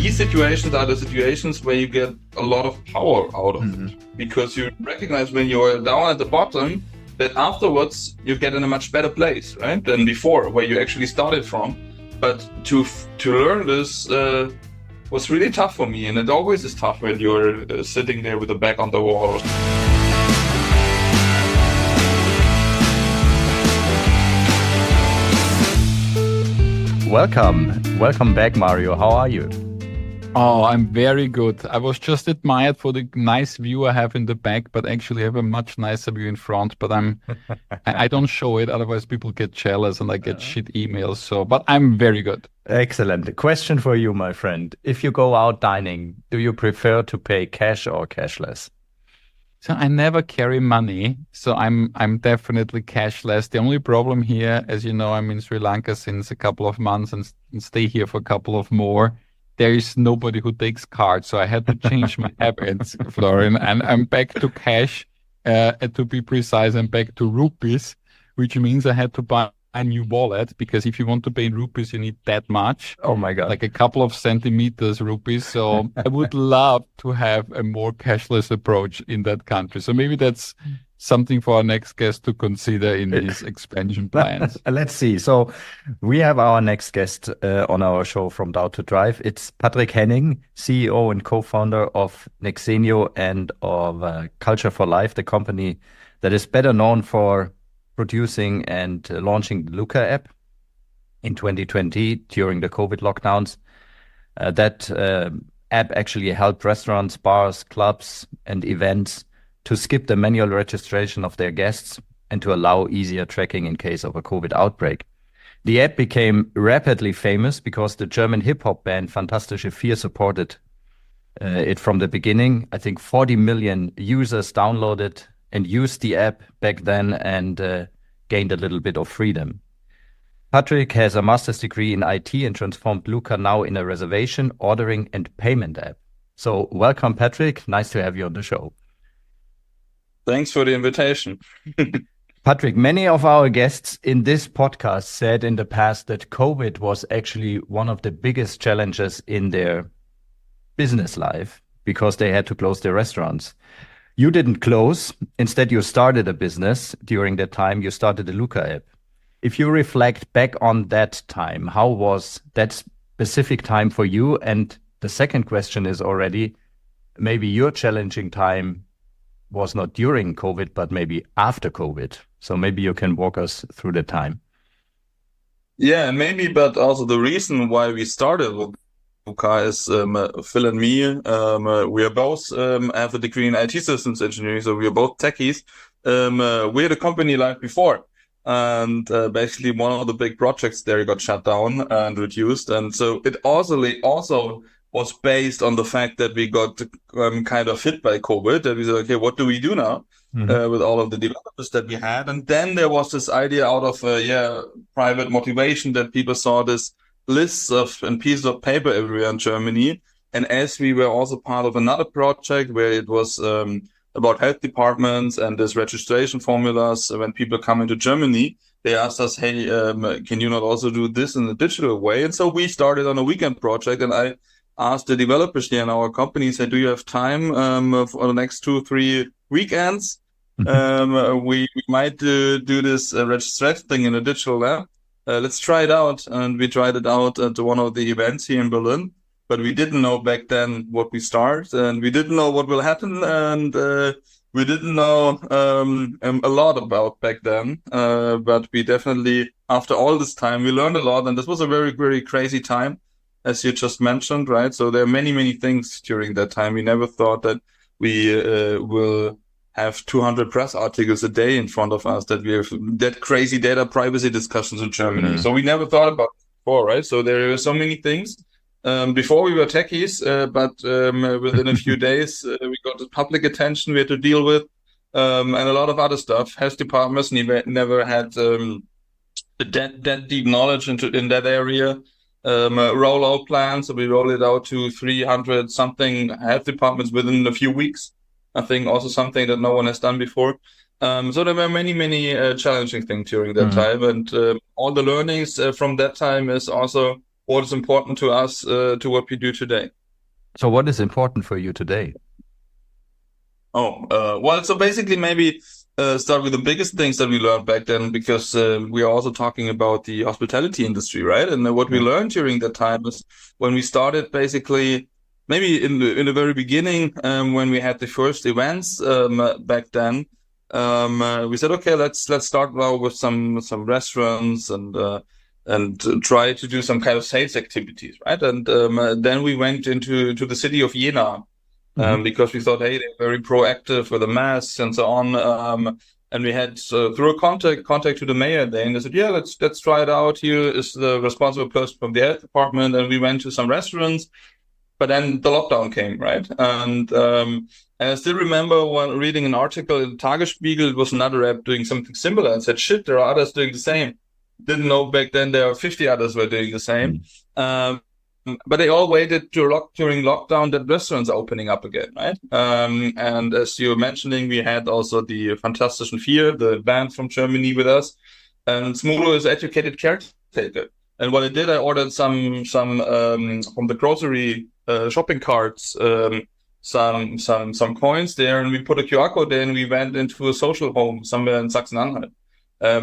these situations are the situations where you get a lot of power out of it, because you recognize when you're down at the bottom that afterwards you get in a much better place, right, than before, where you actually started from. But to learn this was really tough for me, and it always is tough when you're sitting there with the back on the wall. Welcome back, Mario. How are you? Oh, I'm very good. I was just admired for the nice view I have in the back, but actually I have a much nicer view in front. But I don't show it, otherwise people get jealous and I get shit emails. But I'm very good. Excellent. A question for you, my friend. If you go out dining, do you prefer to pay cash or cashless? So I never carry money, so I'm definitely cashless. The only problem here, as you know, I'm in Sri Lanka since a couple of months and stay here for a couple of more. There is nobody who takes cards, so I had to change my habits, Florian, and I'm back to cash. To be precise, I'm back to rupees, which means I had to buy a new wallet, because if you want to pay in rupees, you need that much. Oh my God. Like a couple of centimeters rupees. So I would love to have a more cashless approach in that country. So maybe that's something for our next guest to consider in his expansion plans. Let's see. So we have our next guest on our show from Down to Drive. It's Patrick Hennig, CEO and co-founder of Nexenio and of culture4life, the company that is better known for producing and launching the Luca App in 2020 during the COVID lockdowns. That app actually helped restaurants, bars, clubs, and events to skip the manual registration of their guests and to allow easier tracking in case of a COVID outbreak. The app became rapidly famous because the German hip-hop band Fantastische Vier supported it from the beginning. I think 40 million users downloaded and used the app back then and gained a little bit of freedom. Patrick has a master's degree in IT and transformed Luca now in a reservation, ordering, and payment app. So welcome, Patrick. Nice to have you on the show. Thanks for the invitation. Patrick, many of our guests in this podcast said in the past that COVID was actually one of the biggest challenges in their business life because they had to close their restaurants. You didn't close. Instead, you started a business. During that time, you started the Luca app. If you reflect back on that time, how was that specific time for you? And the second question is already, maybe your challenging time was not during COVID, but maybe after COVID. So maybe you can walk us through the time. Yeah, maybe, but also the reason why we started Luca is Phil and me. We are both have a degree in IT systems engineering, so we are both techies. We had a company like before, and basically one of the big projects there got shut down and reduced, and so it also was based on the fact that we got kind of hit by COVID. And we said, okay, what do we do now with all of the developers that we had? And then there was this idea out of private motivation that people saw this lists of and pieces of paper everywhere in Germany. And as we were also part of another project where it was about health departments and this registration formulas, when people come into Germany, they asked us, hey, can you not also do this in a digital way? And so we started on a weekend project, and I asked the developers here in our company, said, do you have time for the next 2-3 weekends? We might do this registration thing in a digital app. Let's try it out. And we tried it out at one of the events here in Berlin, but we didn't know back then what we start, and we didn't know what will happen, and we didn't know a lot about back then. But we definitely, after all this time, we learned a lot, and this was a very, very crazy time, as you just mentioned, right? So there are many, many things during that time. We never thought that we will have 200 press articles a day in front of us, that we have that crazy data privacy discussions in Germany. So we never thought about it before, right? So there are so many things. Before we were techies, but within a few days, we got the public attention we had to deal with, and a lot of other stuff. Health departments never had that deep knowledge in that area. Rollout plans, so we rolled it out to 300 something health departments within a few weeks. I think also something that no one has done before. So there were many, challenging things during that time. And all the learnings from that time is also what is important to us, to what we do today. So what is important for you today? Well, so basically maybe start with the biggest things that we learned back then, because we are also talking about the hospitality industry, right? And what we learned during that time is when we started basically, maybe in the very beginning, when we had the first events back then, we said, okay, let's start now with some restaurants and try to do some kind of sales activities, right? And then we went into the city of Jena. Because we thought, hey, they're very proactive with the masks and so on. And we had through a contact to the mayor there, and they said, yeah, let's try it out. Here is the responsible person from the health department, and we went to some restaurants. But then the lockdown came, right? And I still remember reading an article in Tagesspiegel. It was another app doing something similar, and said, shit, there are others doing the same. Didn't know back then there are 50 others were doing the same. But they all waited during lockdown that restaurants are opening up again, right? And as you were mentioning, we had also the Fantastischen Vier, the band from Germany, with us. And Smulo is educated caretaker. And what I did, I ordered some from the grocery shopping carts, some coins there, and we put a QR code there, and we went into a social home somewhere in Sachsen-Anhalt.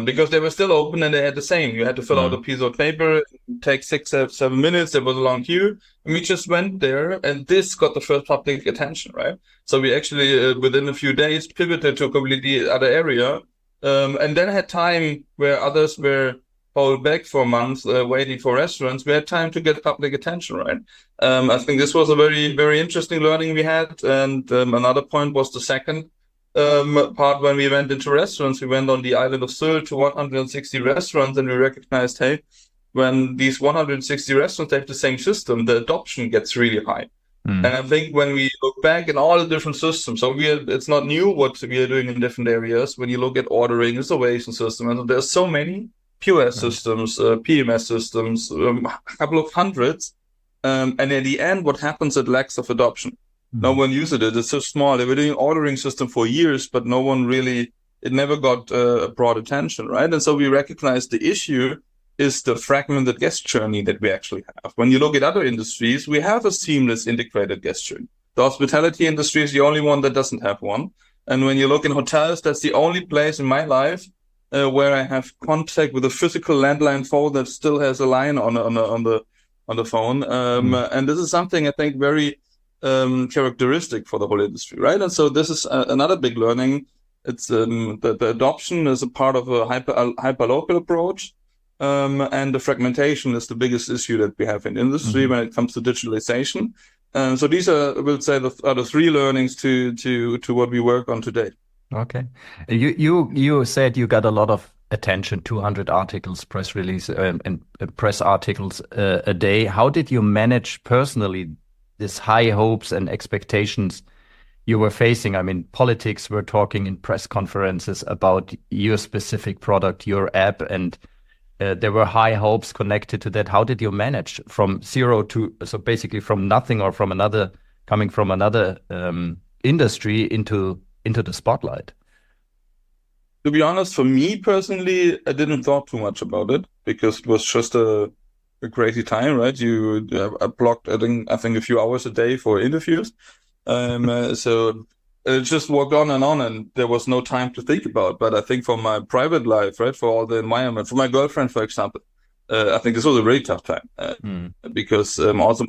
Because they were still open and they had the same. You had to fill out a piece of paper, take 6, 7 minutes. There was a long queue. And we just went there, and this got the first public attention, right? So we actually, within a few days, pivoted to a completely other area. And then had time where others were held back for months, waiting for restaurants. We had time to get public attention, right? I think this was a very, very interesting learning we had. And another point was the second part. When we went into restaurants, we went on the island of Sylt to 160 restaurants, and we recognized, hey, when these 160 restaurants have the same system, the adoption gets really high. And I think when we look back in all the different systems, so it's not new what we are doing in different areas. When you look at ordering, reservation system, and there's so many POS systems, PMS systems, a couple of hundreds. And in the end, what happens? It lacks of adoption. No one uses it. It's so small. They were doing ordering system for years, but no one really, it never got broad attention, right? And so we recognized the issue is the fragmented guest journey that we actually have. When you look at other industries, we have a seamless integrated guest journey. The hospitality industry is the only one that doesn't have one. And when you look in hotels, that's the only place in my life where I have contact with a physical landline phone that still has a line on the phone. And this is something I think very characteristic for the whole industry, right? And so this is another big learning. It's the adoption is a part of a hyper-local approach, and the fragmentation is the biggest issue that we have in industry when it comes to digitalization. So these are, I will say, the three learnings to what we work on today. Okay, you said you got a lot of attention, 200 articles, press release, and press articles a day. How did you manage personally these high hopes and expectations you were facing? I mean, politics were talking in press conferences about your specific product, your app, and there were high hopes connected to that. How did you manage from zero to, so basically from nothing or from another, coming from another industry into the spotlight? To be honest, for me personally, I didn't thought too much about it because it was just a crazy time, right? I blocked, I think a few hours a day for interviews. So it just walked on, and there was no time to think about. But I think for my private life, right, for all the environment, for my girlfriend, for example, I think this was a really tough time because also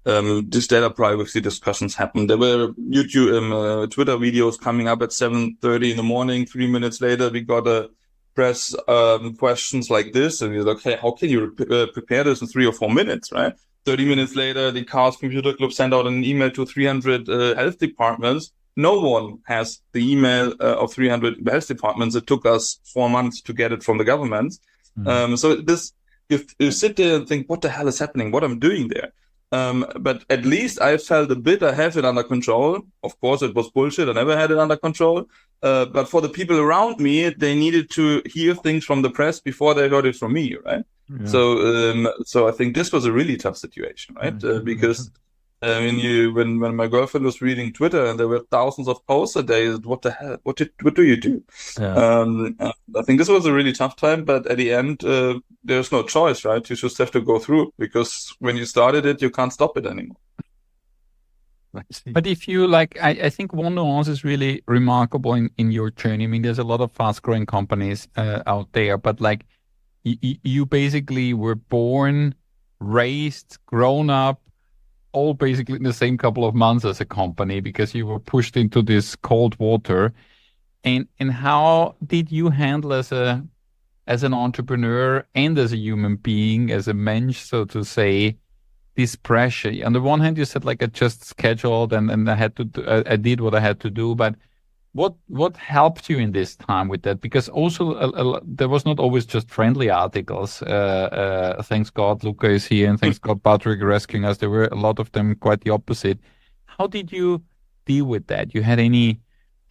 when these data privacy discussions happened, there were YouTube, Twitter videos coming up at 7:30 in the morning. 3 minutes later, we got a press questions like this, and you're like, hey, how can you prepare this in 3 or 4 minutes, right? 30 minutes later, the Chaos Computer Club sent out an email to 300 health departments. No one has the email of 300 health departments. It took us 4 months to get it from the government. So this, you sit there and think, what the hell is happening? What I'm doing there? But at least I felt a bit I have it under control. Of course, it was bullshit. I never had it under control. But for the people around me, they needed to hear things from the press before they heard it from me, right? Yeah. So I think this was a really tough situation, right? Because I mean, when my girlfriend was reading Twitter and there were thousands of posts a day, what the hell? What do you do? I think this was a really tough time, but at the end, there's no choice, right? You just have to go through, because when you started it, you can't stop it anymore. But if you like, I think one nuance is really remarkable in your journey. I mean, there's a lot of fast-growing companies out there, but like you basically were born, raised, grown up, all basically in the same couple of months as a company, because you were pushed into this cold water. And how did you handle as an entrepreneur and as a human being, as a mensch, so to say, this pressure? On the one hand, you said like I just scheduled and I had to I did what I had to do, but what helped you in this time with that? Because also there was not always just friendly articles. Thanks God Luca is here, and thanks God Patrick rescuing us. There were a lot of them quite the opposite. How did you deal with that? You had any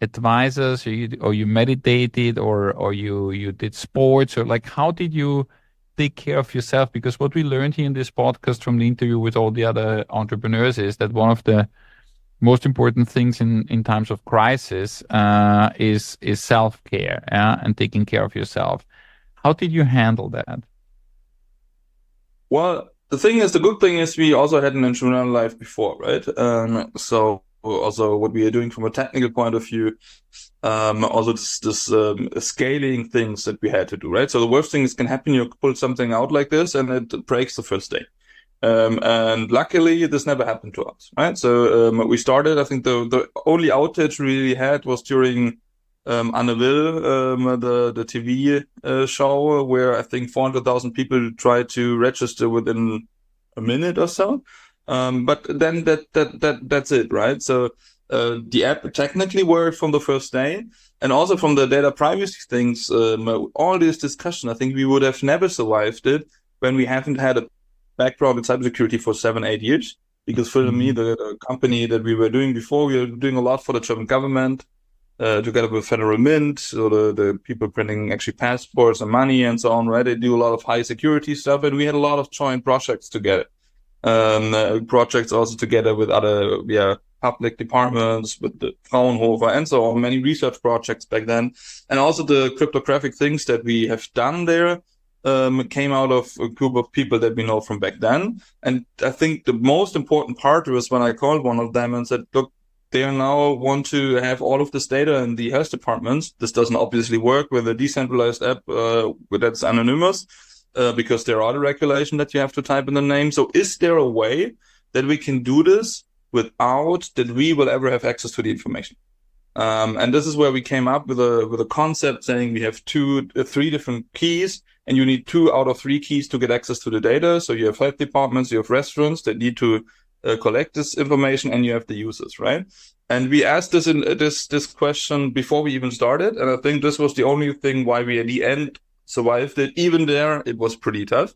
advisors, or you meditated, or you did sports, or like how did you take care of yourself? Because what we learned here in this podcast from the interview with all the other entrepreneurs is that one of the most important things in times of crisis is self-care and taking care of yourself. How did you handle that? Well, the good thing is we also had an entrepreneurial life before, right? So also what we are doing from a technical point of view, also this scaling things that we had to do, right? So the worst thing that can happen, you pull something out like this and it breaks the first day. And luckily, this never happened to us, right? So we started, I think the only outage we really had was during Anne Will, the TV show, where I think 400,000 people tried to register within a minute or so. But then that's it, right? So the app technically worked from the first day, and also from the data privacy things, all this discussion, I think we would have never survived it when we haven't had a background in cybersecurity for 7-8 years. Because for me, the company that we were doing before, we were doing a lot for the German government, together with Federal Mint, so the people printing actually passports and money and so on, right? They do a lot of high security stuff, and we had a lot of joint projects together. Projects also together with other public departments, with the Fraunhofer and so on, many research projects back then. And also the cryptographic things that we have done there came out of a group of people that we know from back then. And I think the most important part was when I called one of them and said, look, they now want to have all of this data in the health departments. This doesn't obviously work with a decentralized app that's anonymous, because there are the regulation that you have to type in the name. So is there a way that we can do this without that we will ever have access to the information? And this is where we came up with a concept saying we have 3 different keys, and you need 2 out of 3 keys to get access to the data. So you have health departments, you have restaurants that need to collect this information, and you have the users, right? And we asked this question before we even started, and I think this was the only thing why we at the end survived it. Even there, it was pretty tough.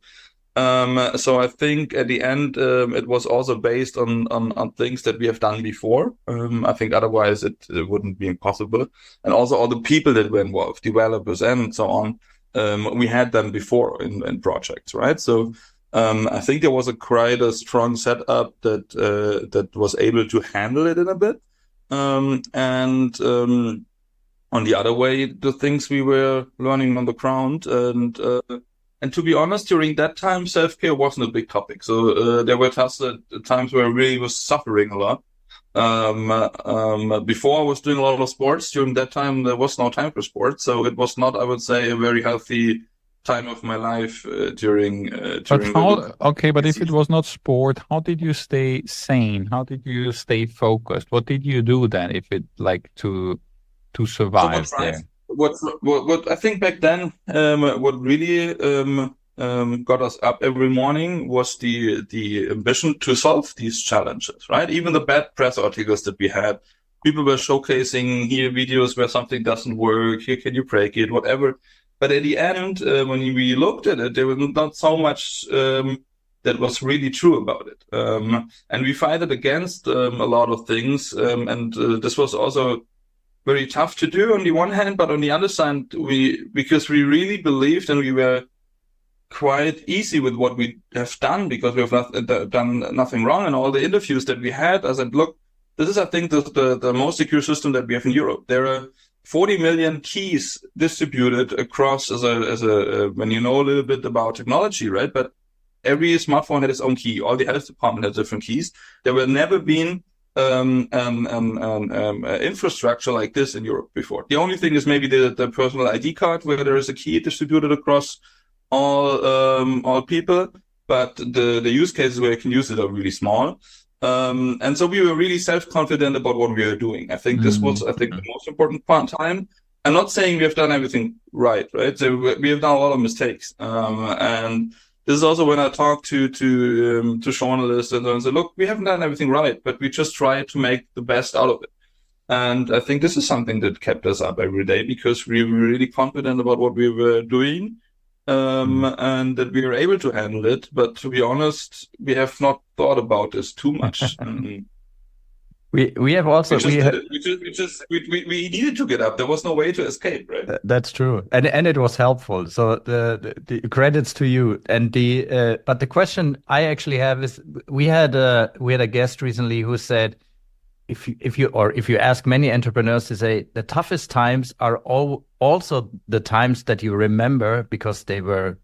So I think at the end, it was also based on things that we have done before. I think otherwise it wouldn't be possible. And also all the people that were involved, developers and so on, we had them before in projects, right? So I think there was quite a strong setup that was able to handle it in a bit. On the other way, the things we were learning on the ground, and to be honest, during that time, self-care wasn't a big topic. So there were times where I really was suffering a lot. Before I was doing a lot of sports. During that time, there was no time for sports. So it was not, I would say, a very healthy time of my life during but if it was not sport, how did you stay sane? How did you stay focused? What did you do then if it like to survive there? What I think back then, what really got us up every morning was the ambition to solve these challenges, right? Even the bad press articles that we had, people were showcasing here videos where something doesn't work, here can you break it, whatever. But at the end, when we looked at it, there was not so much that was really true about it. And we fight it against a lot of things, and this was also very tough to do on the one hand, but on the other side, because we really believed and we were quite easy with what we have done because we have done nothing wrong. And all the interviews that we had, I said, look, this is, I think, the most secure system that we have in Europe. There are 40 million keys distributed across when you know a little bit about technology, right? But every smartphone had its own key. All the health department had different keys. There will never been infrastructure like this in Europe before. The only thing is maybe the personal ID card where there is a key distributed across all people, but the use cases where you can use it are really small. And so we were really self-confident about what we were doing. I think this was, the most important time. I'm not saying we have done everything right? So we have done a lot of mistakes. And this is also when I talk to journalists and say, look, we haven't done everything right, but we just try to make the best out of it. And I think this is something that kept us up every day because we were really confident about what we were doing. And that we were able to handle it. But to be honest, we have not thought about this too much. We have also we needed to get up. There was no way to escape, right? That's true, and it was helpful. So the credits to you. And but the question I actually have is, we had a guest recently who said, if you ask many entrepreneurs, to say the toughest times are also the times that you remember because they were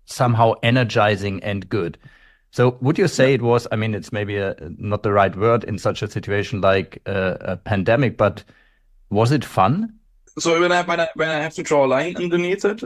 somehow energizing and good. So would you say it was, I mean, it's maybe not the right word in such a situation like a pandemic, but was it fun? So when I have to draw a line underneath it,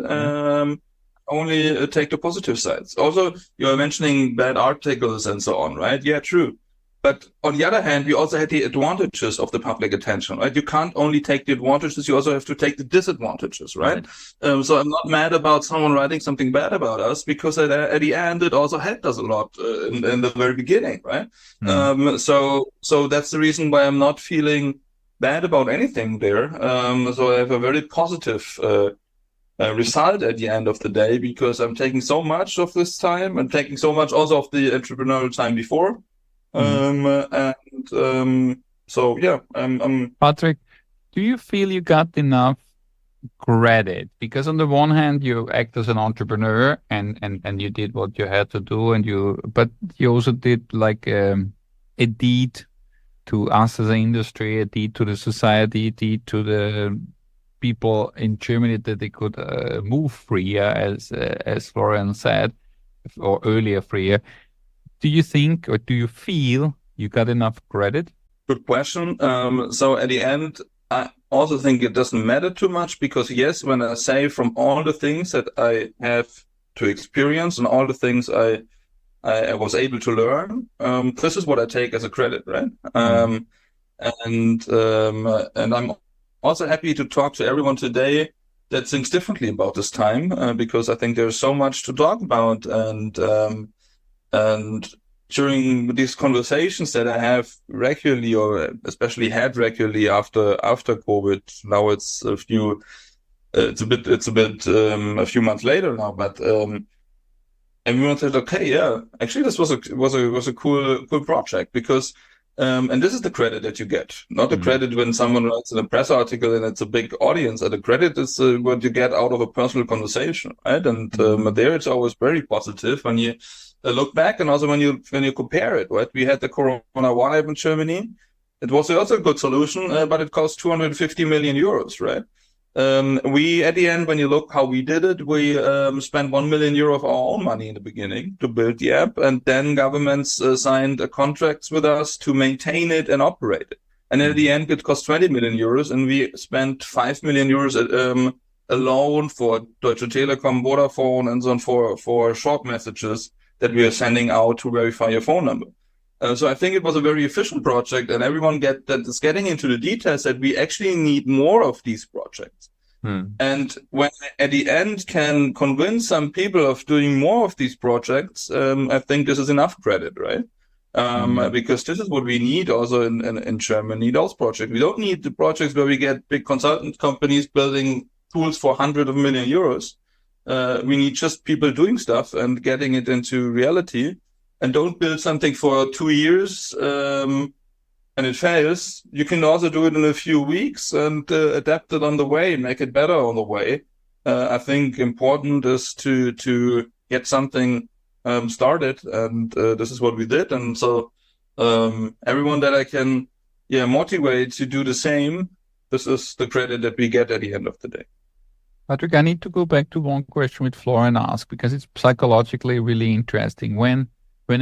only take the positive sides. Also, you are mentioning bad articles and so on, right? Yeah, true. But on the other hand, we also had the advantages of the public attention, right? You can't only take the advantages, you also have to take the disadvantages, right? So I'm not mad about someone writing something bad about us because at the end, it also helped us a lot in the very beginning, right? So that's the reason why I'm not feeling bad about anything there. So I have a very positive result at the end of the day because I'm taking so much of this time and taking so much also of the entrepreneurial time before. So yeah, Patrick, do you feel you got enough credit? Because on the one hand, you act as an entrepreneur and you did what you had to do, but you also did like a deed to us as an industry, a deed to the society, a deed to the people in Germany that they could move freer, as Florian said, or earlier freer. Do you think or do you feel you got enough credit? Good question. So at the end, I also think it doesn't matter too much because yes, when I say from all the things that I have to experience and all the things I was able to learn, this is what I take as a credit, right? And I'm also happy to talk to everyone today that thinks differently about this time because I think there's so much to talk about and during these conversations that I have regularly, or especially had regularly after COVID, now it's a few months later now, but everyone said, okay, yeah, actually this was a cool project because and this is the credit that you get, not the credit when someone writes in a press article and it's a big audience. The credit is what you get out of a personal conversation, right? And there it's always very positive when you look back and also when you compare it, right? We had the Corona Warn-App in Germany. It was also a good solution, but it cost 250 million euros, right? We, at the end, when you look how we did it, we spent 1 million euro of our own money in the beginning to build the app. And then governments signed contracts with us to maintain it and operate it. And at the end, it cost 20 million euros. And we spent 5 million euros alone for Deutsche Telekom, Vodafone, and so on for short messages that we are sending out to verify your phone number. So I think it was a very efficient project, and everyone that is getting into the details that we actually need more of these projects. And when at the end can convince some people of doing more of these projects, I think this is enough credit, right? Because this is what we need also in Germany, those projects. We don't need the projects where we get big consultant companies building tools for hundreds of million euros. We need just people doing stuff and getting it into reality. And don't build something for 2 years and it fails. You can also do it in a few weeks and adapt it on the way, make it better on the way. I think important is to get something started, and this is what we did. And so everyone that I can motivate to do the same, this is the credit that we get at the end of the day. Patrick, I need to go back to one question with Florian asked, because it's psychologically really interesting. When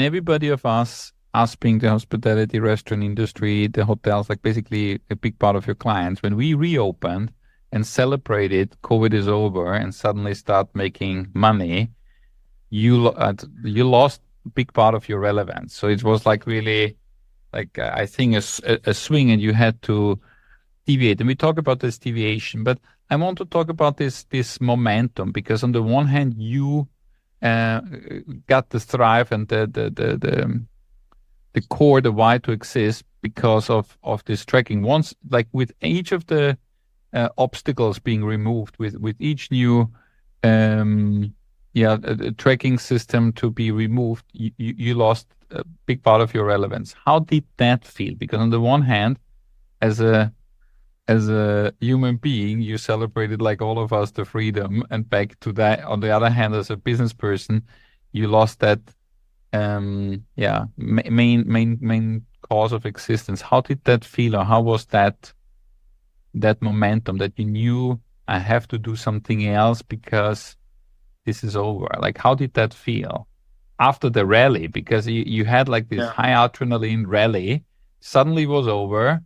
everybody of us being the hospitality restaurant industry, the hotels, like basically a big part of your clients, when we reopened and celebrated COVID is over and suddenly start making money, you lost a big part of your relevance. So it was like really, like I think a swing, and you had to deviate. And we talk about this deviation, but I want to talk about this momentum, because on the one hand, you got the thrive and the core, the why to exist because of this tracking. Once, like with each of the obstacles being removed, with each new tracking system to be removed, you lost a big part of your relevance. How did that feel? Because on the one hand, as a human being, you celebrated, like all of us, the freedom, and back to that. On the other hand, as a business person, you lost that main cause of existence. How did that feel, or how was that momentum that you knew I have to do something else because this is over? Like, how did that feel after the rally? Because you had like this high adrenaline rally, suddenly was over,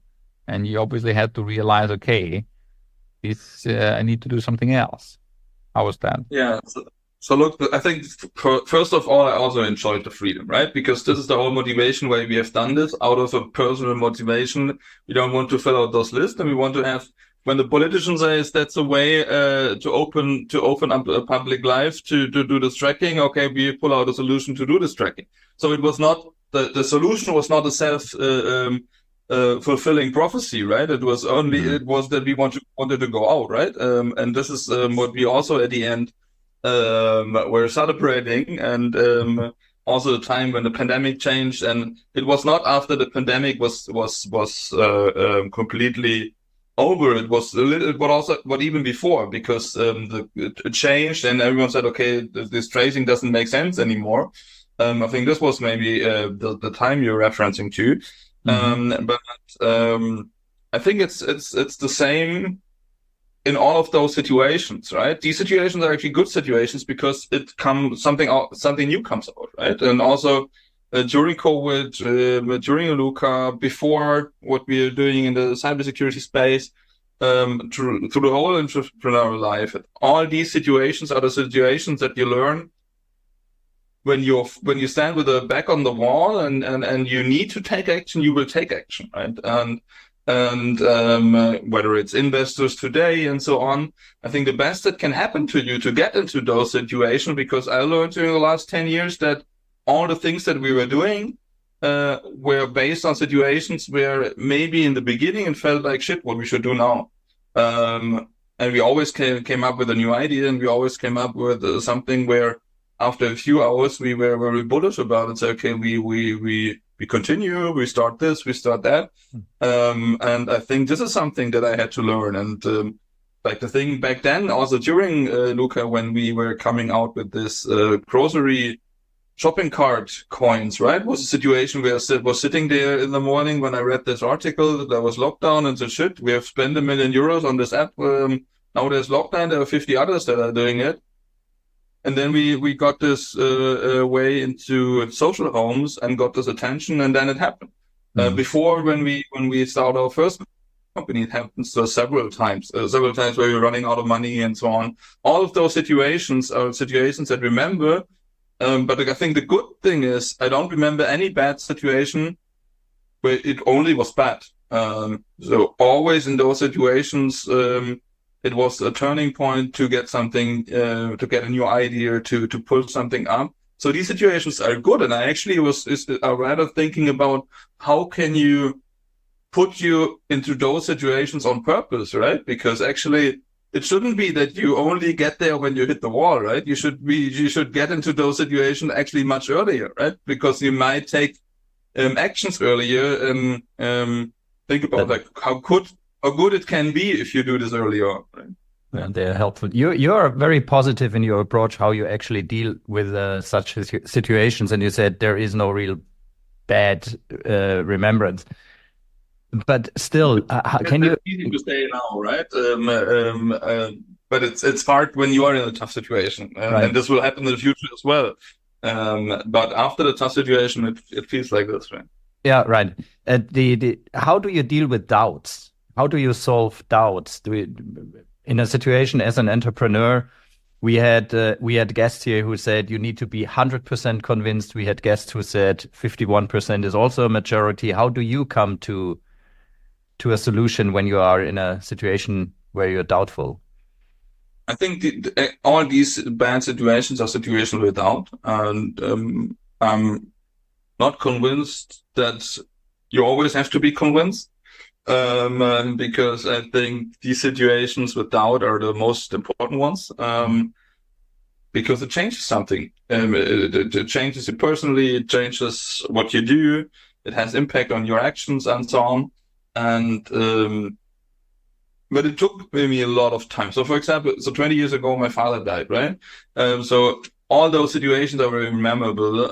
and you obviously had to realize, okay, I need to do something else. How was that? Yeah. So look, I think first of all, I also enjoyed the freedom, right? Because this is the whole motivation why we have done this, out of a personal motivation. We don't want to fill out those lists, and we want to have, when the politician says that's a way to open up a public life to do this tracking, okay, we pull out a solution to do this tracking. So it was not the solution was not a self fulfilling prophecy, right? It was only it was that we wanted to go out, right? And this is what we also at the end we're celebrating, and also the time when the pandemic changed, and it was not after the pandemic was completely over. It was a little, but even before, because it changed, and everyone said, okay, this tracing doesn't make sense anymore. I think this was maybe the time you're referencing to. But I think it's the same in all of those situations, right? These situations are actually good situations because something new comes out, right? And also during COVID, during Luca, before what we are doing in the cybersecurity space, through the whole entrepreneurial life, all these situations are the situations that you learn when you stand with a back on the wall and you need to take action, you will take action, right? And whether it's investors today and so on, I think the best that can happen to you to get into those situations, because I learned during the last 10 years that all the things that we were doing were based on situations where maybe in the beginning it felt like shit, what we should do now. And we always came up with a new idea, and we always came up with something where after a few hours we were very bullish about it. So, okay, we continue, we start this, we start that. And I think this is something that I had to learn. And like the thing back then, also during Luca, when we were coming out with this grocery shopping cart coins, right? Was a situation where I was sitting there in the morning when I read this article that there was lockdown and said, shit, we have spent €1 million on this app. Now there's lockdown, there are 50 others that are doing it. And then we got this way into social homes and got this attention, and then it happened. Before, when we started our first company, it happened several times where we were running out of money and so on. All of those situations are situations that remember. But I think the good thing is I don't remember any bad situation where it only was bad. So always in those situations, it was a turning point to get something, to get a new idea, to pull something up. So these situations are good. And I actually was rather thinking about how can you put you into those situations on purpose, right? Because actually it shouldn't be that you only get there when you hit the wall, right? You should get into those situations actually much earlier, right? Because you might take actions earlier and think about like how good it can be if you do this early on, right? Yeah, they're helpful. You're very positive in your approach, how you actually deal with such situations. And you said there is no real bad remembrance. But still, can you? It's easy to say now, right? But it's hard when you are in a tough situation, Right. and this will happen in the future as well. But after the tough situation, it feels like this, right? Yeah, right. How do you deal with doubts? How do you solve doubts? In a situation as an entrepreneur, we had guests here who said you need to be 100% convinced. We had guests who said 51% is also a majority. How do you come to a solution when you are in a situation where you're doubtful? I think all these bad situations are situations with doubt, and I'm not convinced that you always have to be convinced, because I think these situations with doubt are the most important ones, because it changes something. It changes you personally, it changes what you do, it has impact on your actions and so on. And but it took me a lot of time. So, for example, 20 years ago, my father died, right? So all those situations are very memorable.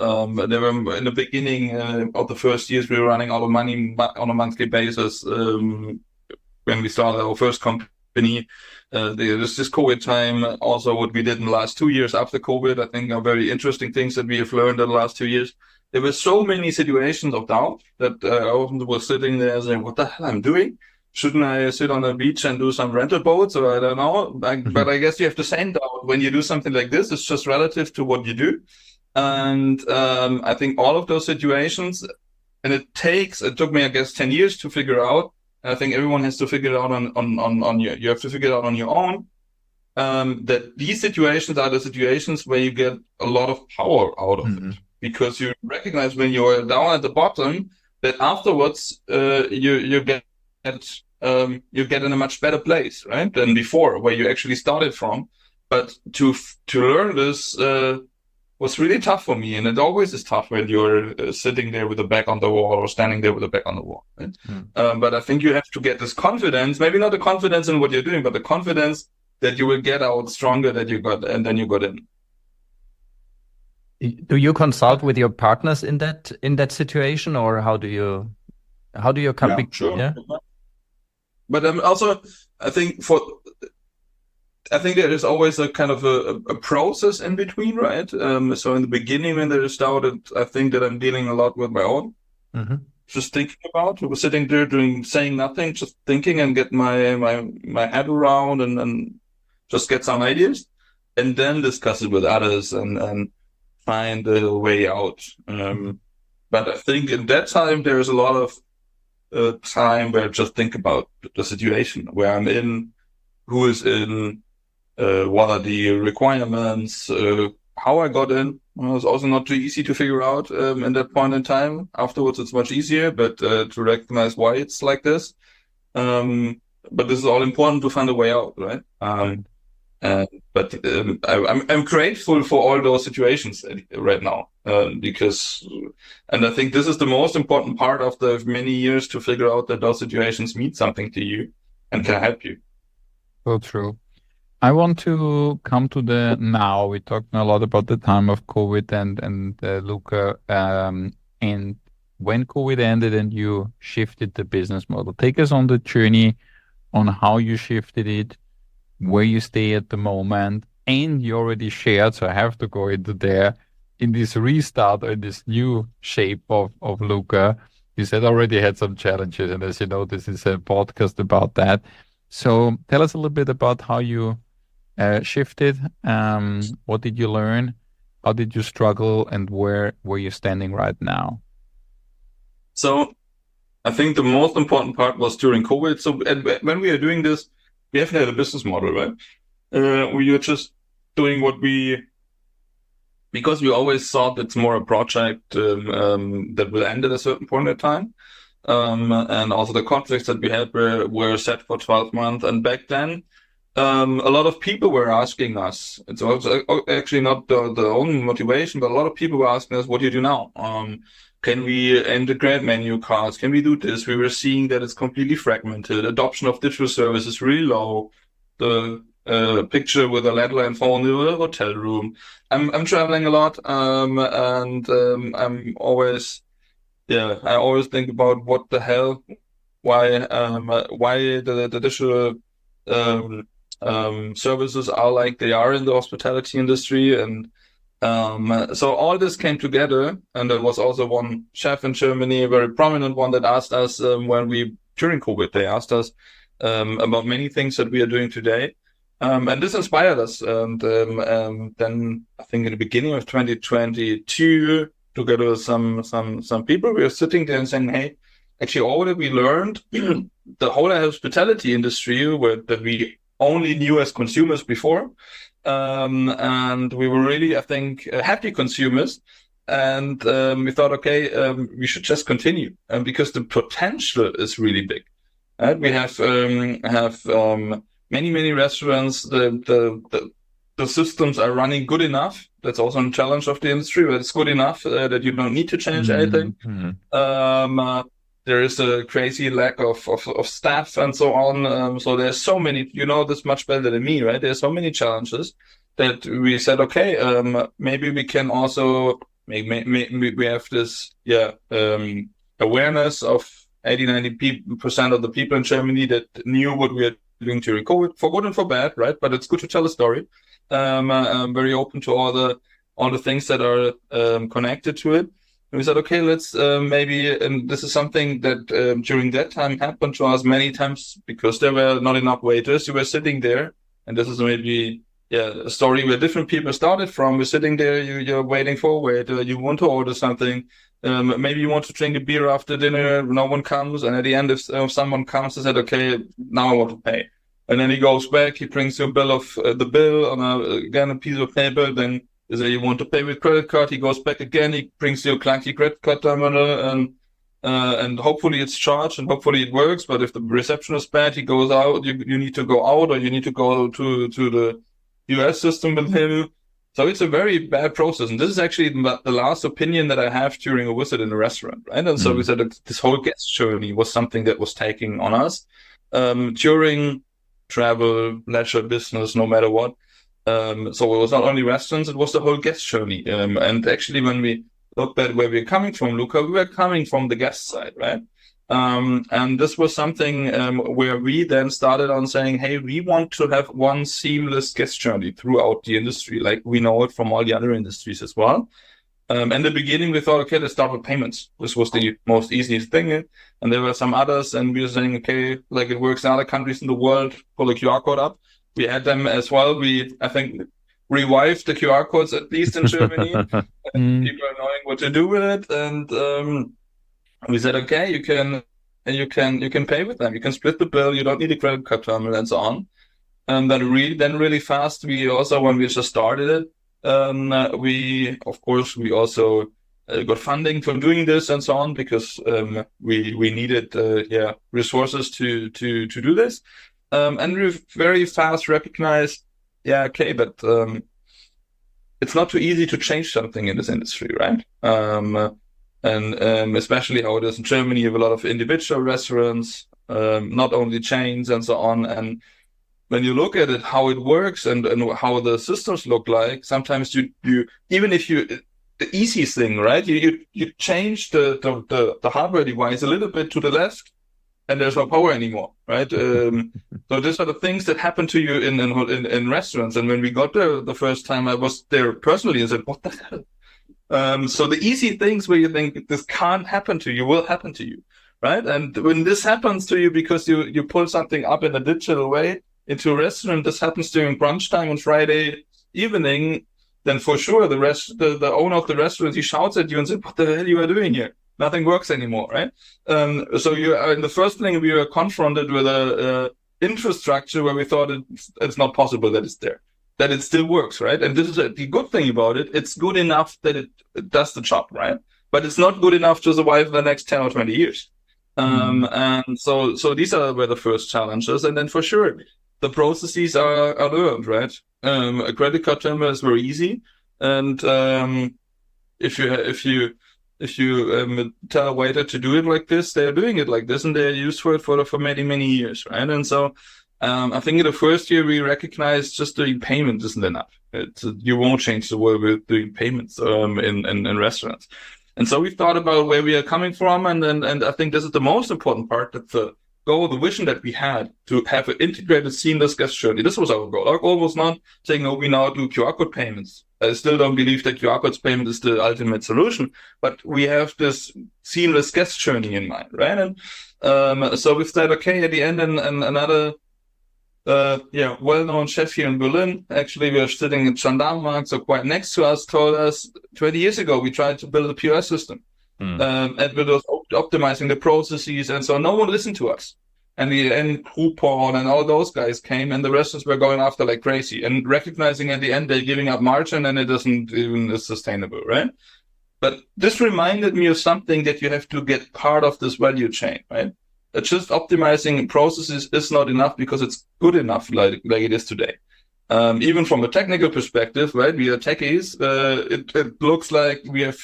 They were in the beginning of the first years, we were running out of money on a monthly basis. When we started our first company, there's this COVID time. Also, what we did in the last 2 years after COVID, I think are very interesting things that we have learned in the last 2 years. There were so many situations of doubt that I often was sitting there saying, what the hell I'm doing? Shouldn't I sit on a beach and do some rental boats? Or I don't know. But I guess you have to send out when you do something like this. It's just relative to what you do. And I think all of those situations, and it took me, I guess, 10 years to figure out. I think everyone has to figure it out you have to figure it out on your own. That these situations are the situations where you get a lot of power out of it, because you recognize when you're down at the bottom that afterwards you get in a much better place, right, than before, where you actually started from. But to learn this was really tough for me, and it always is tough when you're sitting there with the back on the wall or standing there with the back on the wall. Right? But I think you have to get this confidence, maybe not the confidence in what you're doing, but the confidence that you will get out stronger than you got in. Do you consult with your partners in that situation, or how do you come? Yeah, sure. Yeah. But also, I think there is always a kind of a process in between, right? So in the beginning, when there is doubt, I think that I'm dealing a lot with my own, just thinking about. I was sitting there saying nothing, just thinking and get my head around and just get some ideas, and then discuss it with others and find a way out. But I think in that time there is a lot of time where I just think about the situation where I'm in, who is in, what are the requirements, how I got in. Well, it's also not too easy to figure out in that point in time. Afterwards, it's much easier, but to recognize why it's like this. But this is all important to find a way out, right? But I'm grateful for all those situations right now, because, and I think this is the most important part of the many years to figure out that those situations mean something to you and can help you. So true. I want to come to the now. We talked a lot about the time of COVID and Luca, and when COVID ended and you shifted the business model. Take us on the journey on how you shifted it, where you stay at the moment, and you already shared, so I have to go into there, in this restart or this new shape of Luca. You said already had some challenges, and as you know, this is a podcast about that. So tell us a little bit about how you shifted, what did you learn, how did you struggle, and where you're standing right now? So I think the most important part was during COVID. So when we are doing this, we have had a business model, right? We are just doing because we always thought it's more a project that will end at a certain point in time. And also the contracts that we had were set for 12 months. And back then, a lot of people were asking us, it's also actually not the own motivation, but a lot of people were asking us, what do you do now? Can we integrate menu cards? Can we do this? We were seeing that it's completely fragmented. Adoption of digital services is really low. The a picture with a landline phone in a hotel room. I'm traveling a lot, and I'm always, I always think about what the hell, why the digital services are like they are in the hospitality industry. And so all this came together, and there was also one chef in Germany, a very prominent one, that asked us during COVID, they asked us about many things that we are doing today. And this inspired us. And then I think in the beginning of 2022, together with some people, we were sitting there and saying, hey, actually all that we learned, the whole hospitality industry that we only knew as consumers before. And we were really, I think, happy consumers. And we thought, okay, we should just continue, because the potential is really big. We have many restaurants. The systems are running good enough. That's also a challenge of the industry, but it's good enough that you don't need to change anything. There is a crazy lack of staff and so on. So there's so many, you know this much better than me, right? There's so many challenges that we said, okay, maybe we can also we have this awareness of 80-90% of the people in Germany that knew what we are doing during COVID, for good and for bad, right? But it's good to tell a story. I'm very open to all the things that are connected to it. And we said, okay, let's maybe, and this is something that during that time happened to us many times, because there were not enough waiters. You were sitting there, and this is maybe a story where different people started from. We're sitting there, you're waiting for a waiter, you want to order something. Maybe you want to drink a beer after dinner, no one comes. And at the end, if someone comes and said, okay, now I want to pay. And then he goes back, he brings you a bill on a piece of paper. Then you say you want to pay with credit card. He goes back again, he brings you a clunky credit card terminal, and hopefully it's charged and hopefully it works. But if the reception is bad, he goes out, you need to go out, or you need to go to the US system with him. So it's a very bad process. And this is actually the last opinion that I have during a visit in a restaurant, right? And so we said that this whole guest journey was something that was taking on us during travel, leisure, business, no matter what. So it was not only restaurants, it was the whole guest journey. And actually, when we looked at where we're coming from, Luca, we were coming from the guest side, right? And this was something where we then started on saying, hey, we want to have one seamless guest journey throughout the industry, like we know it from all the other industries as well. In the beginning, we thought, okay, let's start with payments. This was the most easiest thing. And there were some others, and we were saying, okay, like it works in other countries in the world, pull a QR code up. We had them as well. I think, revived the QR codes, at least in Germany. People are knowing what to do with it. And we said, okay, you can pay with them. You can split the bill. You don't need a credit card terminal and so on. And then really fast, we also, when we just started it, we also got funding for doing this and so on, because we needed resources to do this. And we very fast recognized, but it's not too easy to change something in this industry, right? And especially how it is in Germany, you have a lot of individual restaurants, not only chains and so on. And when you look at it, how it works and how the systems look like, sometimes you even if the easiest thing, right? You change the hardware device a little bit to the left, and there's no power anymore, right? So these are the things that happen to you in restaurants. And when we got there the first time, I was there personally and said, what the hell? So the easy things where you think this can't happen to you will happen to you, right? And when this happens to you because you pull something up in a digital way into a restaurant, this happens during brunch time on Friday evening, then for sure the owner of the restaurant, he shouts at you and says, what the hell you are doing here? Nothing works anymore, right? So you are, in the first thing, we were confronted with a infrastructure where we thought it's not possible that it's there, that it still works, right? And this is the good thing about it. It's good enough that it does the job, right? But it's not good enough to survive the next 10 or 20 years. And so these were the first challenges. And then for sure, the processes are learned, right? A credit card terminal is very easy. And if you tell a waiter to do it like this, they're doing it like this, and they're used for it for many years, right? And so I think in the first year we recognized just doing payments isn't enough. You won't change the world with doing payments in restaurants. And so we thought about where we are coming from, and I think this is the most important part. That the goal, the vision that we had to have an integrated, seamless guest journey. This was our goal. Our goal was not saying, "Oh, we now do QR code payments." I still don't believe that QR code payment is the ultimate solution, but we have this seamless guest journey in mind, right? And so we said, okay, at the end, and another well-known chef here in Berlin. Actually, we are sitting in Gendarmenmarkt, so quite next to us, told us 20 years ago we tried to build a POS system, and we were optimizing the processes, and so no one listened to us. And Groupon and all those guys came, and the restaurants were going after like crazy, and recognizing at the end they're giving up margin, and it isn't even sustainable, right? But this reminded me of something that you have to get part of this value chain, right? Just optimizing processes is not enough because it's good enough like it is today. Even from a technical perspective, right? We are techies. It looks like we have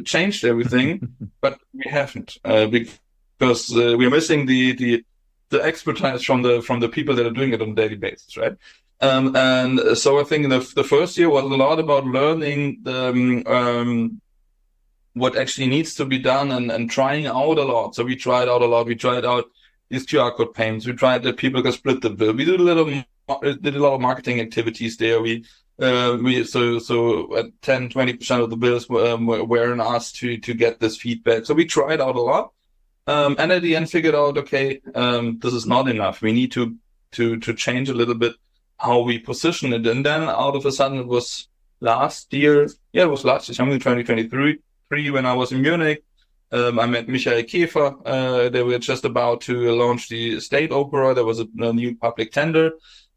changed everything, but we haven't because we are missing the expertise from the people that are doing it on a daily basis, right? And so I think the first year was a lot about learning what actually needs to be done and trying out a lot. So we tried out a lot. We tried out these QR code payments. We tried that people can split the bill. We did a lot of marketing activities there. So at 10, 20% of the bills were on us to get this feedback. So we tried out a lot. And at the end figured out, okay, this is not enough. We need to change a little bit how we position it. And then out of a sudden it was last year. Yeah, it was last year, 2023. When I was in Munich, I met Michael Käfer. They were just about to launch the State Opera. There was a new public tender,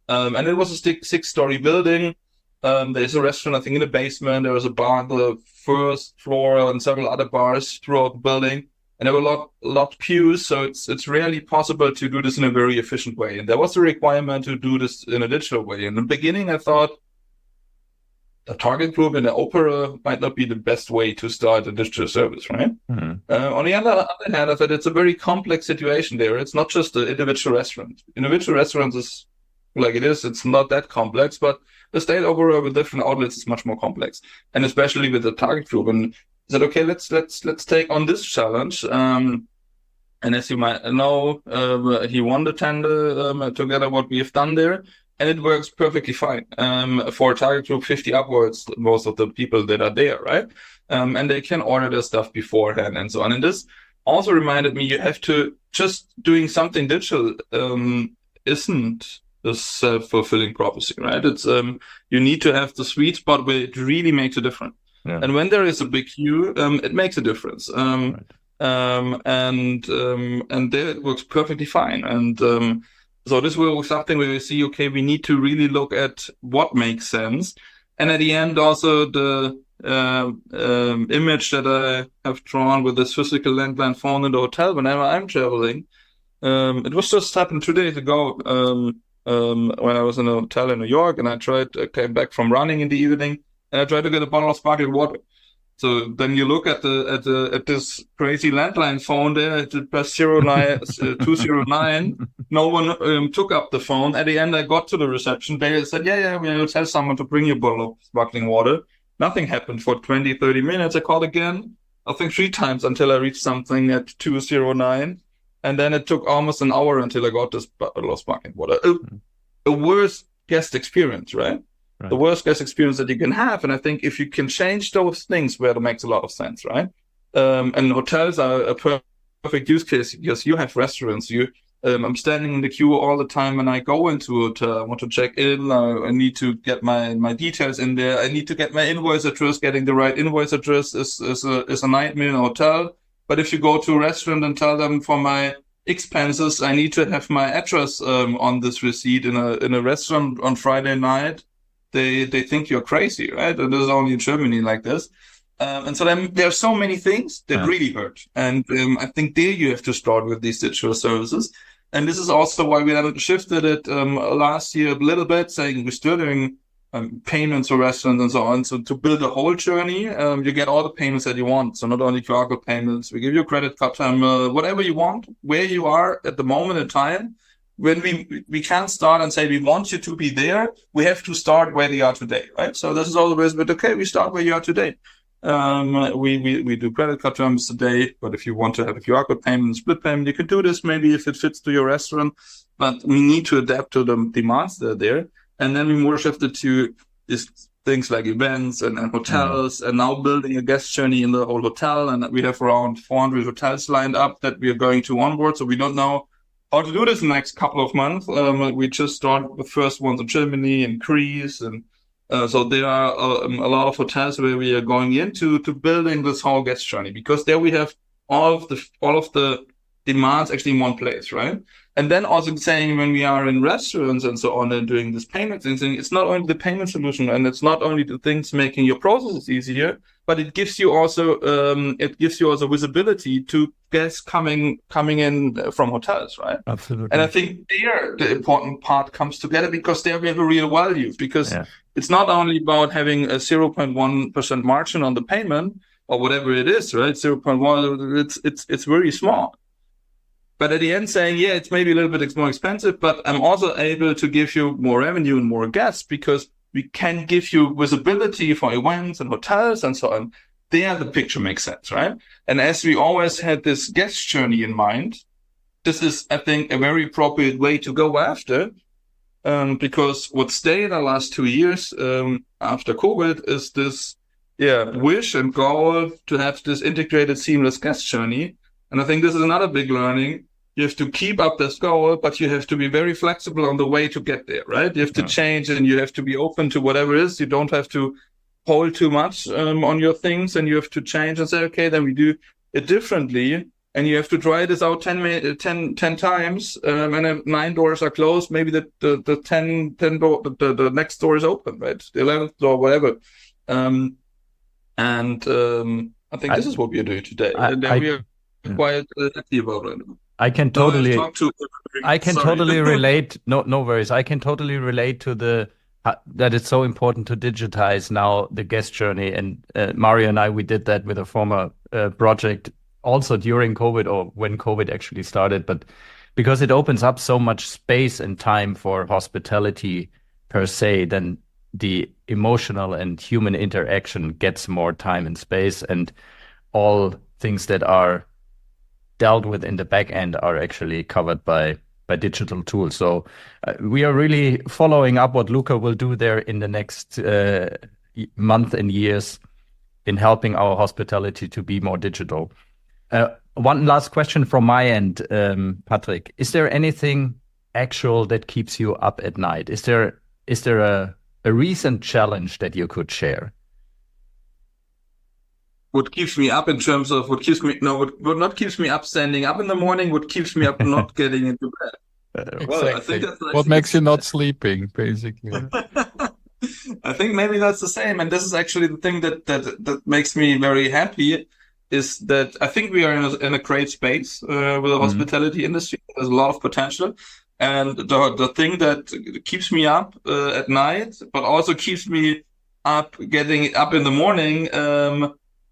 and it was a 6-story building. There's a restaurant, I think, in the basement. There was a bar on the first floor and several other bars throughout the building. And there were a lot of pews, so it's rarely possible to do this in a very efficient way. And there was a requirement to do this in a digital way. In the beginning, I thought, a target group in the opera might not be the best way to start a digital service, right? Mm-hmm. On the other hand, I thought it's a very complex situation there. It's not just the individual restaurant. Individual restaurants is like it is. It's not that complex, but the state opera with different outlets is much more complex, and especially with the target group. And I said, okay, let's take on this challenge. And as you might know, he won the tender together. What we have done there. And it works perfectly fine for a target group 50 upwards, most of the people that are there, right? And they can order their stuff beforehand and so on. And this also reminded me, you have to, just doing something digital isn't the self-fulfilling prophecy, right? It's you need to have the sweet spot where it really makes a difference. Yeah. And when there is a big queue, it makes a difference. Right. And there it works perfectly fine. And so this was something where we see, okay, we need to really look at what makes sense. And at the end, also the image that I have drawn with this physical landline phone in the hotel whenever I'm traveling, it was just happened 2 days ago when I was in a hotel in New York, and I came back from running in the evening, and I tried to get a bottle of sparkling water. So then you look at this crazy landline phone there, it press 209. No one took up the phone. At the end, I got to the reception. They said, yeah, we'll tell someone to bring you a bottle of sparkling water. Nothing happened for 20, 30 minutes. I called again, I think 3 times until I reached something at 209. And then it took almost an hour until I got this bottle of sparkling water. A worst guest experience, right? Right. The worst guest experience that you can have. And I think if you can change those things, where it makes a lot of sense, right? And hotels are a perfect use case because you have restaurants. I'm standing in the queue all the time when I go into a hotel. I want to check in. I need to get my details in there. I need to get my invoice address. Getting the right invoice address is a nightmare in a hotel. But if you go to a restaurant and tell them for my expenses, I need to have my address on this receipt in a restaurant on Friday night, they think you're crazy, right? And this is only in Germany like this. And so then there are so many things that really hurt. And I think there you have to start with these digital services. And this is also why we then shifted it last year a little bit, saying we're still doing payments for restaurants and so on. So to build a whole journey, you get all the payments that you want. So not only QR code payments, we give you a credit card terminal, whatever you want, where you are at the moment in time. when we can't start and say we want you to be there, we have to start where they are today, right? So this is always, but okay, we start where you are today. We do credit card terms today, but if you want to have a QR code payment, split payment, you can do this maybe if it fits to your restaurant, but we need to adapt to the demands that are there. And then we more shifted to these things like events and hotels, and now building a guest journey in the whole hotel. And we have around 400 hotels lined up that we are going to onboard. So we don't know how to do this in the next couple of months. We just started the first ones in Germany and Greece, and so there are a lot of hotels where we are going into to building this whole guest journey, because there we have all of the demands actually in one place, right? And then also saying when we are in restaurants and so on and doing this payment thing, it's not only the payment solution and it's not only the things making your processes easier, but it gives you also visibility to guests coming in from hotels, right? Absolutely. And I think there the important part comes together, because there we have a real value, because it's not only about having a 0.1% margin on the payment or whatever it is, right? 0.1, it's very small. But at the end saying, yeah, it's maybe a little bit more expensive, but I'm also able to give you more revenue and more guests, because we can give you visibility for events and hotels and so on. There the picture makes sense, right? And as we always had this guest journey in mind, this is, I think, a very appropriate way to go after, because what stayed the last 2 years after COVID is this wish and goal to have this integrated, seamless guest journey. And I think this is another big learning. You have to keep up this goal, but you have to be very flexible on the way to get there, right? You have to change, and you have to be open to whatever it is. You don't have to hold too much on your things, and you have to change and say, okay, then we do it differently. And you have to try this out 10 times, and if 9 doors are closed, maybe the 10 door, the next door is open, right? The 11th door, whatever. I think this is what we are doing today. And then we are quite happy about it. I can totally relate. No worries. I can totally relate to that it's so important to digitize now the guest journey. And Mario and I, we did that with a former project also during COVID, or when COVID actually started, but because it opens up so much space and time for hospitality per se, then the emotional and human interaction gets more time and space, and all things that are dealt with in the back end are actually covered by digital tools. So we are really following up what Luca will do there in the next month and years in helping our hospitality to be more digital. One last question from my end, Patrick. Is there anything actual that keeps you up at night? Is there a recent challenge that you could share? What keeps me up in terms of what not keeps me up standing up in the morning, what keeps me up not getting into bed. Exactly. Well, I think that's what makes you not sleeping, basically. I think maybe that's the same. And this is actually the thing that makes me very happy, is that I think we are in a great space with the hospitality industry. There's a lot of potential. And the thing that keeps me up at night, but also keeps me up, getting up in the morning,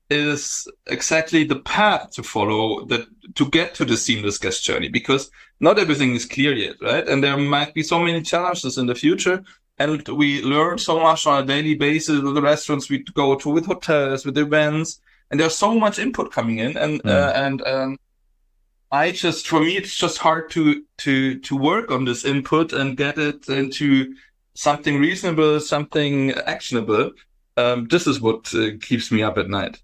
is exactly the path to follow to get to the seamless guest journey, because not everything is clear yet, right? And there might be so many challenges in the future, and we learn so much on a daily basis with the restaurants we go to, with hotels, with events, and there's so much input coming in, and for me, it's just hard to work on this input and get it into something reasonable, something actionable. This is what keeps me up at night,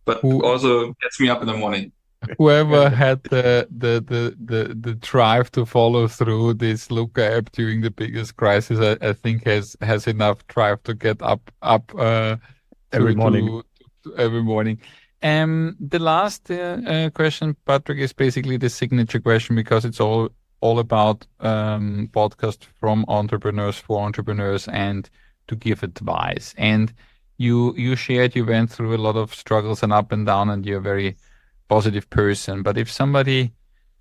but also gets me up in the morning. Whoever had the drive to follow through this Luca app during the biggest crisis, I think has enough drive to get up every morning. Every morning. The last question, Patrick, is basically the signature question, because it's all about podcast from entrepreneurs for entrepreneurs and to give advice. And you shared you went through a lot of struggles and up and down, and you're a very positive person. But if somebody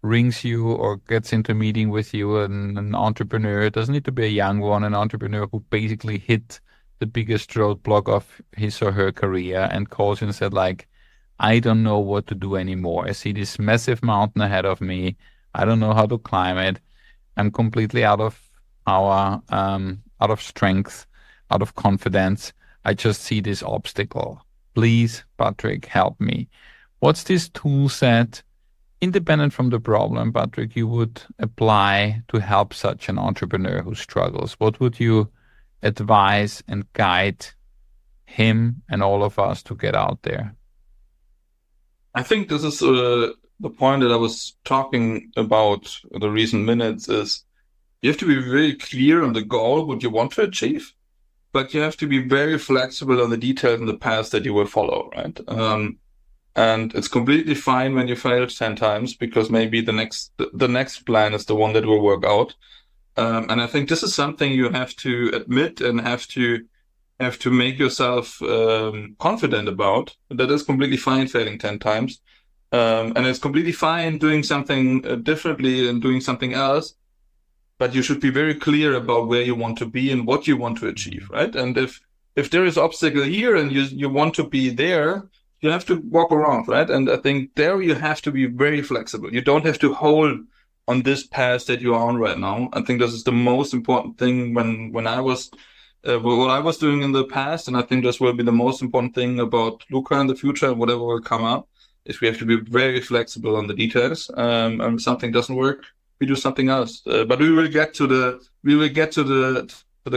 rings you or gets into a meeting with you, an entrepreneur, it doesn't need to be a young one, an entrepreneur who basically hit the biggest roadblock of his or her career and calls you and said, like, I don't know what to do anymore. I see this massive mountain ahead of me. I don't know how to climb it. I'm completely out of strength, out of confidence. I just see this obstacle. Please, Patrick, help me. What's this tool set, independent from the problem, Patrick, you would apply to help such an entrepreneur who struggles? What would you advise and guide him and all of us to get out there? I think this is the point that I was talking about in the recent minutes is you have to be very clear on the goal, what you want to achieve, but you have to be very flexible on the details in the path that you will follow, right? And it's completely fine when you fail 10 times because maybe the next plan is the one that will work out. And I think this is something you have to admit and have to make yourself confident about. That is completely fine failing 10 times. And it's completely fine doing something differently and doing something else. But you should be very clear about where you want to be and what you want to achieve, right? And if there is obstacle here and you want to be there, you have to walk around, right? And I think there you have to be very flexible. You don't have to hold on this path that you are on right now. I think this is the most important thing when I was what I was doing in the past, and I think this will be the most important thing about Luca in the future and whatever will come up, is we have to be very flexible on the details. And if something doesn't work, we do something else. But we will get to the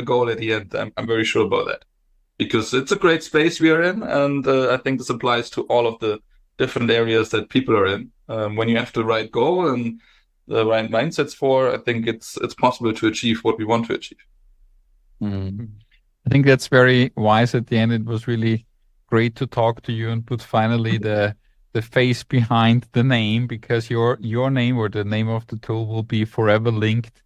goal at the end. I'm very sure about that. Because it's a great space we are in, and I think this applies to all of the different areas that people are in. When you have the right goal and the right mindsets for, I think it's possible to achieve what we want to achieve. I think that's very wise at the end. It was really great to talk to you and put finally the face behind the name, because your name or the name of the tool will be forever linked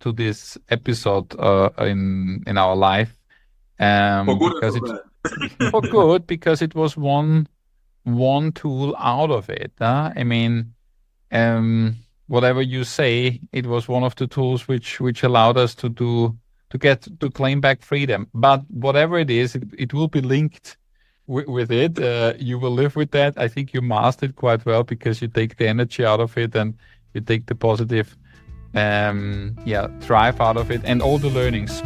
to this episode in our life. For good because it's for good, because it was one tool out of it. I mean, whatever you say, it was one of the tools which allowed us to claim back freedom. But whatever it is, it will be linked with it. You will live with that. I think you mastered quite well, because you take the energy out of it and you take the positive drive out of it and all the learnings.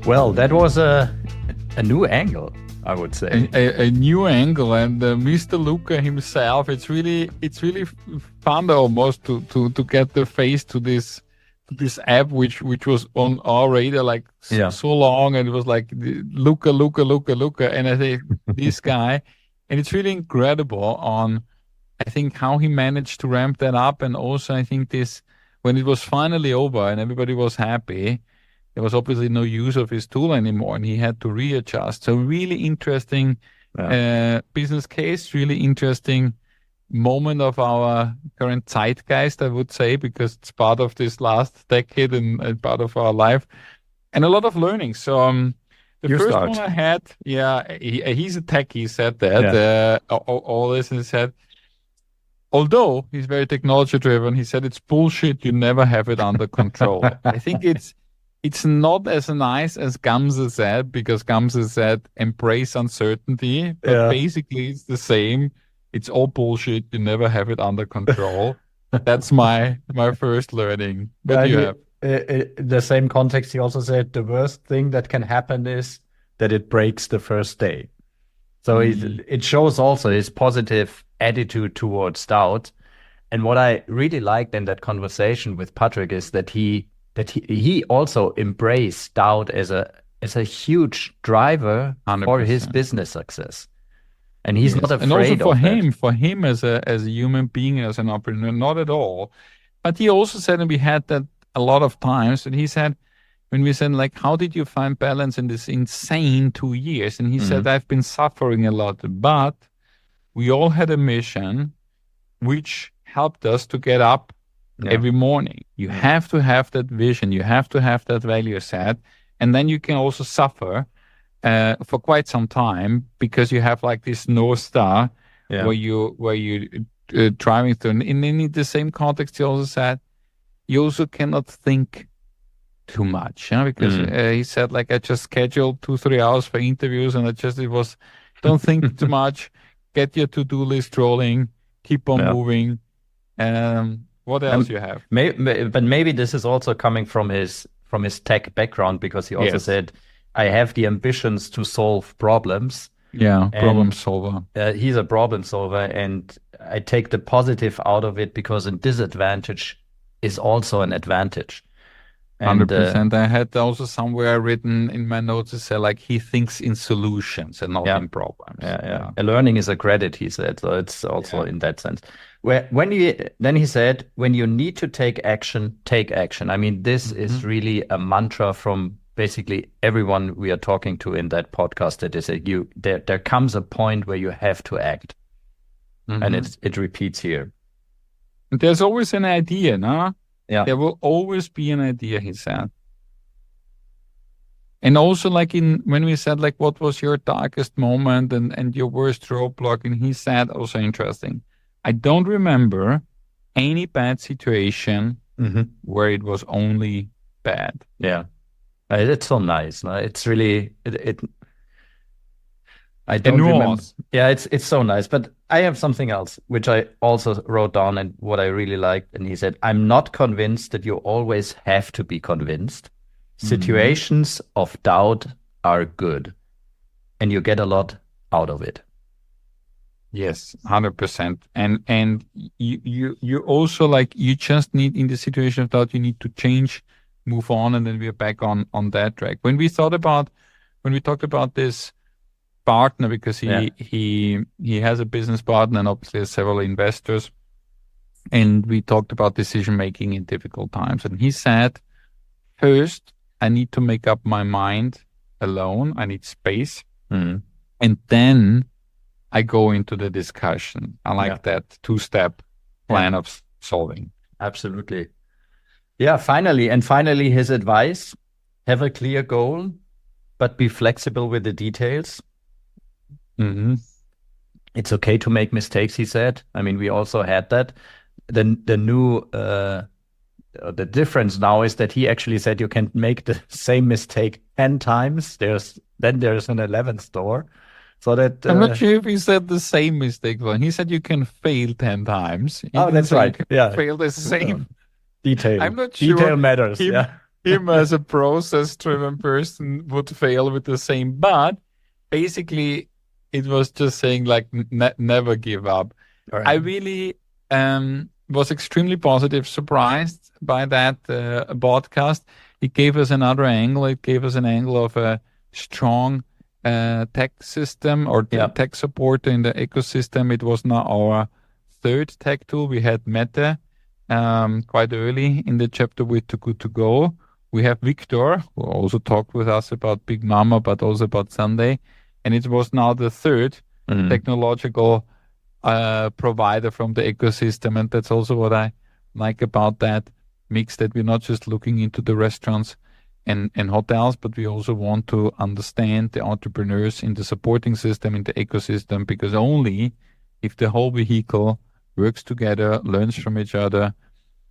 Well, that was a new angle, I would say. A new angle, and Mr. Luca himself. It's really fun almost to get the face to this app, which was on our radar so long, and it was like Luca, and I think this guy, and it's really incredible on, I think, how he managed to ramp that up, and also I think this, when it was finally over and everybody was happy, there was obviously no use of his tool anymore, and he had to readjust. So really interesting business case, really interesting moment of our current zeitgeist, I would say, because it's part of this last decade and part of our life, and a lot of learning. So the first one I had, he's a techie, he said that, all this, and he said, although he's very technology driven, he said it's bullshit, you never have it under control. I think it's not as nice as Gamze said, because Gamze said embrace uncertainty, but basically it's the same. It's all bullshit. You never have it under control. That's my first learning. What do you have? The same context, he also said the worst thing that can happen is that it breaks the first day. So it shows also his positive attitude towards doubt. And what I really liked in that conversation with Patrick is that he also embraced doubt as a huge driver 100%. For his business success, and he's not afraid. And also for him as a human being, as an entrepreneur, not at all. But he also said, and we had that a lot of times, and he said, when we said, like, how did you find balance in this insane 2 years? And he said, I've been suffering a lot, but we all had a mission which helped us to get up every morning. You have to have that vision. You have to have that value set. And then you can also suffer for quite some time, because you have like this North Star where you driving through. And in the same context, he also said, you also cannot think too much, because he said, like, I just scheduled 2-3 hours for interviews, and don't think too much, get your to-do list rolling, keep on moving. What else you have? But maybe this is also coming from his tech background, because he also said, I have the ambitions to solve problems. Yeah, problem solver. He's a problem solver, and I take the positive out of it, because a disadvantage is also an advantage. 100%. I had also somewhere written in my notes to say, like, he thinks in solutions and not in problems. Yeah. Learning is a credit, he said. So it's also in that sense. Then he said, when you need to take action, take action. I mean, this is really a mantra from basically everyone we are talking to in that podcast, that is there comes a point where you have to act. And it repeats here. There's always an idea, no? Yeah. There will always be an idea, he said. And also, like, when we said, like, what was your darkest moment and your worst roadblock, and he said, also interesting, I don't remember any bad situation where it was only bad. Yeah. It's so nice. No? It's really I don't remember. Yeah, it's so nice. But I have something else, which I also wrote down and what I really liked. And he said, I'm not convinced that you always have to be convinced. Situations of doubt are good, and you get a lot out of it. Yes, 100%. And you also, like, you just need, in the situation of doubt, you need to change, move on, and then we're back on that track. When we talked about this partner, because he has a business partner and obviously has several investors, and we talked about decision making in difficult times, and he said, first I need to make up my mind alone, I need space, and then I go into the discussion. I like that 2-step plan of solving. Absolutely. Yeah, finally his advice: have a clear goal, but be flexible with the details. It's okay to make mistakes, he said. I mean, we also had that. The difference now is that he actually said you can make the same mistake 10 times. There's an 11th door. So that I'm not sure if he said the same mistake. He said you can fail 10 times. That's right. Yeah, fail the same detail. I'm not sure. Detail matters. Him as a process-driven person would fail with the same, but basically it was just saying, like, never give up. Right. I really was extremely positive, surprised by that podcast. It gave us another angle. It gave us an angle of a strong tech system or tech support in the ecosystem. It was now our third tech tool. We had Meta quite early in the chapter with Too Good To Go. We have Victor, who also talked with us about Big Mama, but also about Sunday. And it was now the third technological provider from the ecosystem. And that's also what I like about that mix, that we're not just looking into the restaurants and hotels, but we also want to understand the entrepreneurs in the supporting system, in the ecosystem, because only if the whole vehicle works together, learns from each other,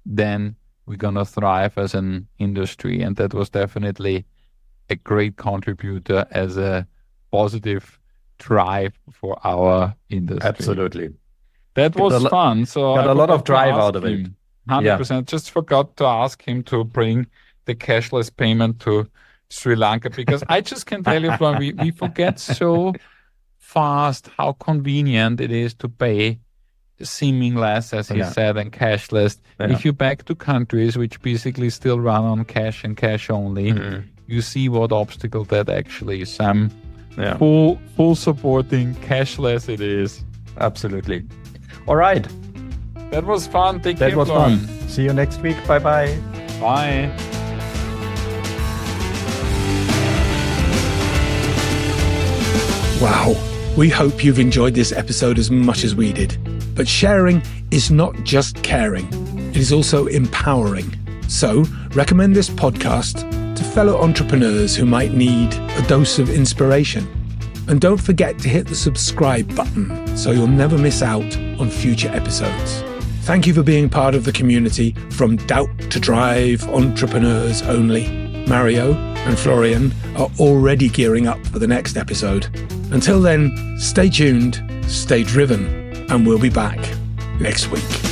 then we're going to thrive as an industry. And that was definitely a great contributor as a positive drive for our industry. Absolutely. That was fun. So got a lot of drive out of it. 100%. Just forgot to ask him to bring the cashless payment to Sri Lanka, because I just can tell you, we forget so fast how convenient it is to pay seeming less, as he said, and cashless. If you back to countries which basically still run on cash and cash only, you see what obstacle that actually is. Full supporting cashless it is. Absolutely. All right. That was fun. Take care. That was fun. See you next week. Bye-bye. Bye. Wow. We hope you've enjoyed this episode as much as we did. But sharing is not just caring. It is also empowering. So recommend this podcast to fellow entrepreneurs who might need a dose of inspiration. And don't forget to hit the subscribe button so you'll never miss out on future episodes. Thank you for being part of the community from Doubt to Drive Entrepreneurs Only. Mario, and Florian are already gearing up for the next episode. Until then, stay tuned, stay driven, and we'll be back next week.